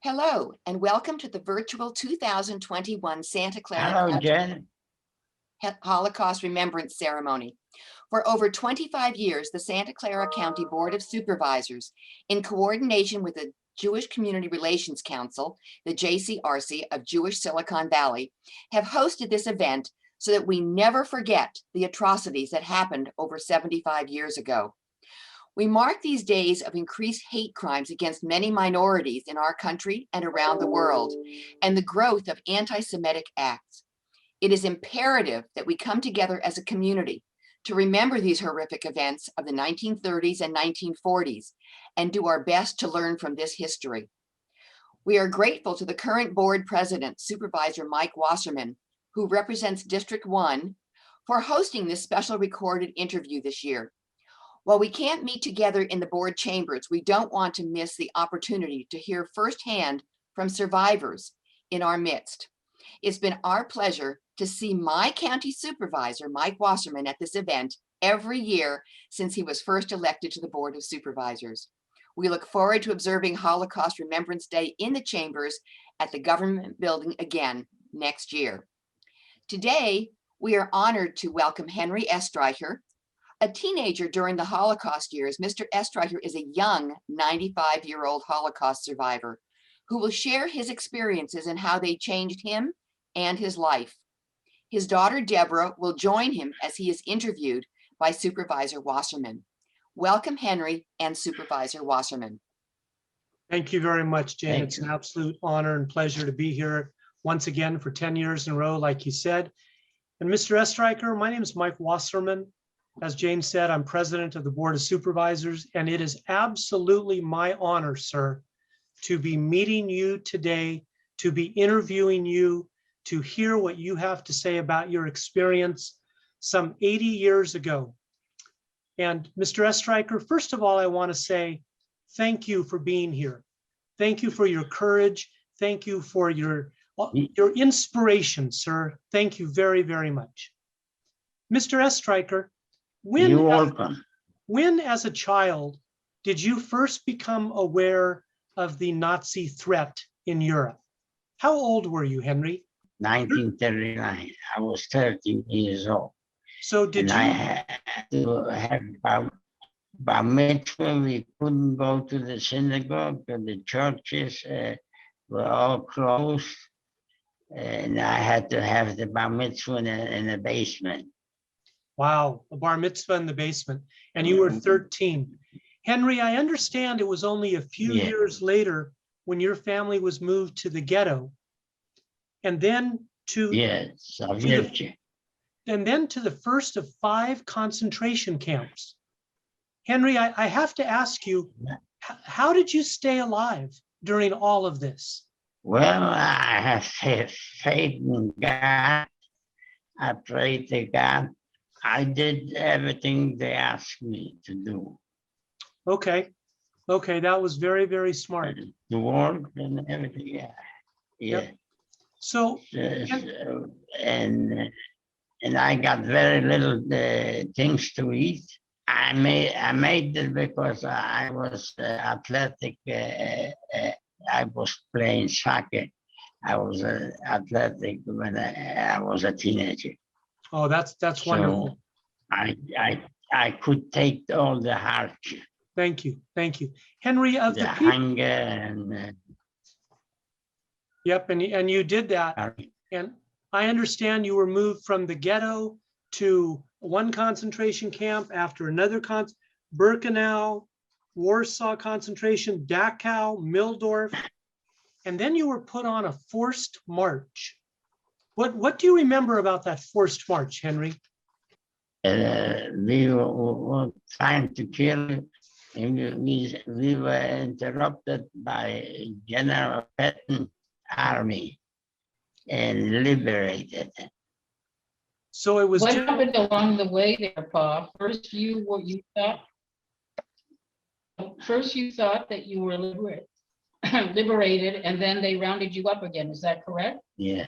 Hello, and welcome to the virtual 2021 Santa Clara Hello, County Jen. Holocaust Remembrance Ceremony. For over 25 years, the Santa Clara County Board of Supervisors, in coordination with the Jewish Community Relations Council, the JCRC of Jewish Silicon Valley, have hosted this event so that we never forget the atrocities that happened over 75 years ago. We mark these days of increased hate crimes against many minorities in our country and around the world, and the growth of anti-Semitic acts. It is imperative that we come together as a community to remember these horrific events of the 1930s and 1940s and do our best to learn from this history. We are grateful to the current board president, Supervisor Mike Wasserman, who represents District 1, for hosting this special recorded interview this year. While we can't meet together in the board chambers, we don't want to miss the opportunity to hear firsthand from survivors in our midst. It's been our pleasure to see my county supervisor, Mike Wasserman, at this event every year since he was first elected to the Board of Supervisors. We look forward to observing Holocaust Remembrance Day in the chambers at the government building again next year. Today, we are honored to welcome Henry Estreicher. A teenager during the Holocaust years, Mr. Estreicher is a young 95-year-old Holocaust survivor who will share his experiences and how they changed him and his life. His daughter, Deborah, will join him as he is interviewed by Supervisor Wasserman. Welcome, Henry and Supervisor Wasserman. Thank you very much, Jane. Thank It's you. an absolute honor and pleasure to be here once again for 10 years in a row, like you said. And Mr. Estreicher, my name is Mike Wasserman. As Jane said, I'm president of the Board of Supervisors, and it is absolutely my honor, sir, to be meeting you today, to be interviewing you, to hear what you have to say about your experience some 80 years ago. And Mr. Estreicher, first of all, I want to say thank you for being here. Thank you for your courage. Thank you for your inspiration, sir. Thank you very, very much. Mr. Estreicher, You're welcome. when as a child did you first become aware of the Nazi threat in Europe? How old were you, Henry? 1939. I was 13 years old. So did And you? I had to have bar mitzvah. We couldn't go to the synagogue, and the churches were all closed. And I had to have the bar mitzvah in the basement. Wow, a bar mitzvah in the basement, and you were 13. Henry, I understand it was only a few years later when your family was moved to the ghetto, and then to the first of 5 concentration camps. Henry, I have to ask you, how did you stay alive during all of this? Well, I have faith in God. I prayed to God. I did everything they asked me to do. Okay, that was very, very smart. To work and everything, yeah. Yep. So, and I got very little things to eat. I made it because I was athletic. I was playing soccer. I was athletic when I was a teenager. Oh, that's wonderful. I could take all the hardship. Thank you, Henry. Of the hunger and. Yep, and you did that. And I understand you were moved from the ghetto to one concentration camp after another Birkenau, Warsaw concentration, Dachau, Mildorf, and then you were put on a forced march. What do you remember about that forced march, Henry? We were trying to kill, and we were interrupted by General Patton army and liberated. So it was. What happened along the way there, Pa? First you thought that you were liberated, and then they rounded you up again. Is that correct? Yeah.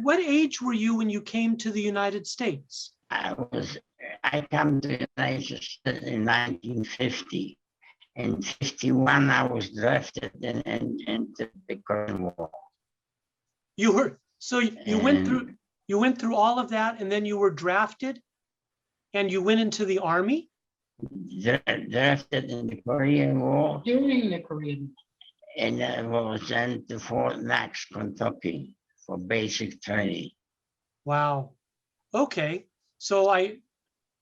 What age were you when you came to the United States? I came to the United States in 1950, in 51, I was drafted into the Korean War. You went through all of that, and then you were drafted and you went into the army? Drafted in the Korean War, During the Korean. and I was sent to Fort Knox, Kentucky for basic training. Wow. Okay. So I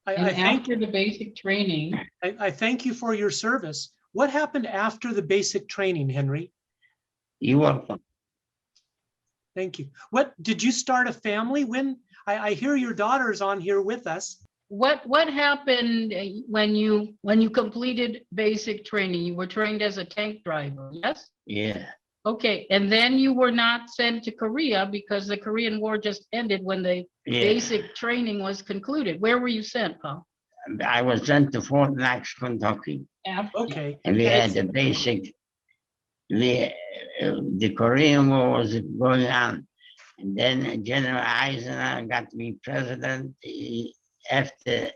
And thank after the basic training, I thank you for your service. What happened after the basic training, Henry? You're welcome. Thank you. What did you start a family? When I hear your daughter's on here with us. what happened when you completed basic training? You were trained as a tank driver, yes? Yeah. Okay, and then you were not sent to Korea because the Korean War just ended when the Yeah. basic training was concluded. Where were you sent, Paul? I was sent to Fort Knox, Kentucky, After, Okay. and we had the basic. The Korean War was going on, and then General Eisenhower got to be president. After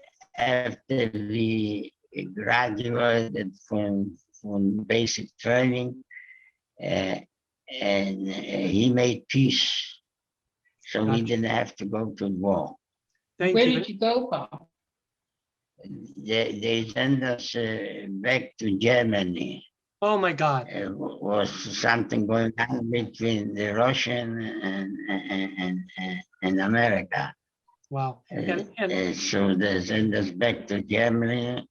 we graduated from basic training, and he made peace, so we Gotcha. didn't have to go to war. Thank where you. did you go, Paul? They sent us back to Germany. Oh my God. Was something going on between the Russian and America. Wow. And So they send us back to Germany,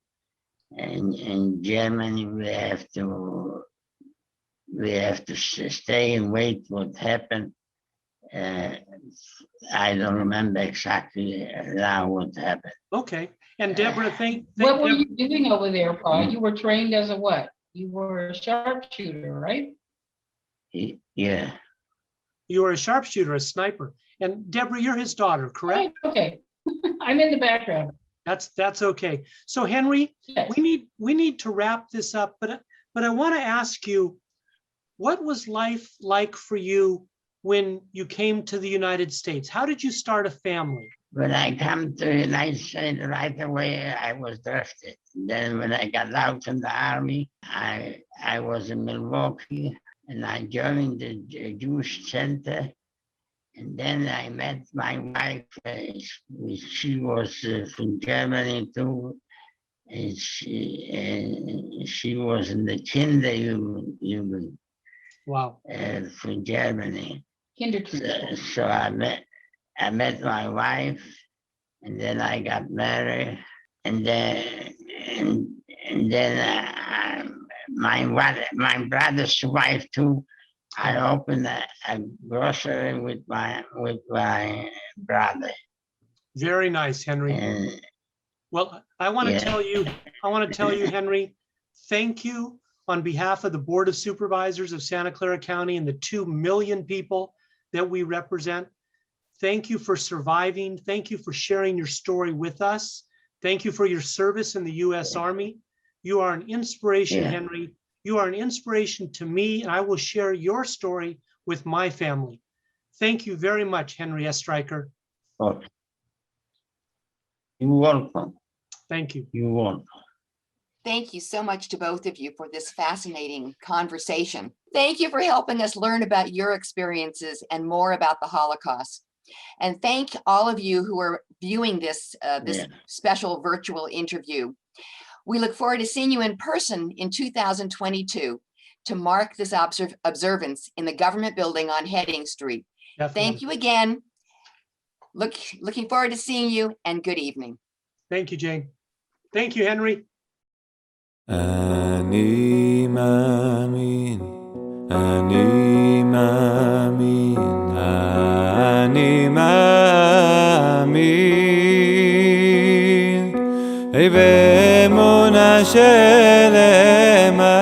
and in Germany we have to stay and wait what happened. I don't remember exactly now what happened. okay. And Deborah, What were you doing over there, Paul? You were trained as a what? You were a sharpshooter, right? Yeah. you were a sharpshooter, a sniper. And Deborah, you're his daughter, correct? Right, okay. I'm in the background. That's okay. So Henry, Yes. we need to wrap this up, but I want to ask you, what was life like for you when you came to the United States? How did you start a family? When I come to the United States, right away I was drafted. Then when I got out from the army, I was in Milwaukee, and I joined the Jewish Center. And then I met my wife. She was from Germany too. And she was in the Kinderjugend Wow. from Germany. Kindergarten. So I met my wife, and then I got married, and then my brother's wife too. I opened a grocery with my brother. Very nice, Henry. And Well, I want to Yeah. tell you, Henry, thank you on behalf of the Board of Supervisors of Santa Clara County and the 2 million people that we represent. Thank you for surviving. Thank you for sharing your story with us. Thank you for your service in the U.S. Army. You are an inspiration, Yeah. Henry. You are an inspiration to me, and I will share your story with my family. Thank you very much, Henry S. Stryker. oh, you're welcome. Thank you. You're welcome. Thank you so much to both of you for this fascinating conversation. Thank you for helping us learn about your experiences and more about the Holocaust. And thank all of you who are viewing this Yeah. special virtual interview. We look forward to seeing you in person in 2022 to mark this observance in the government building on Heading Street. Definitely. Thank you again. Looking forward to seeing you, and good evening. Thank you, Jane. Thank you, Henry. אני מאמין, אני מאמין, אני מאמין, באמונה שלמה.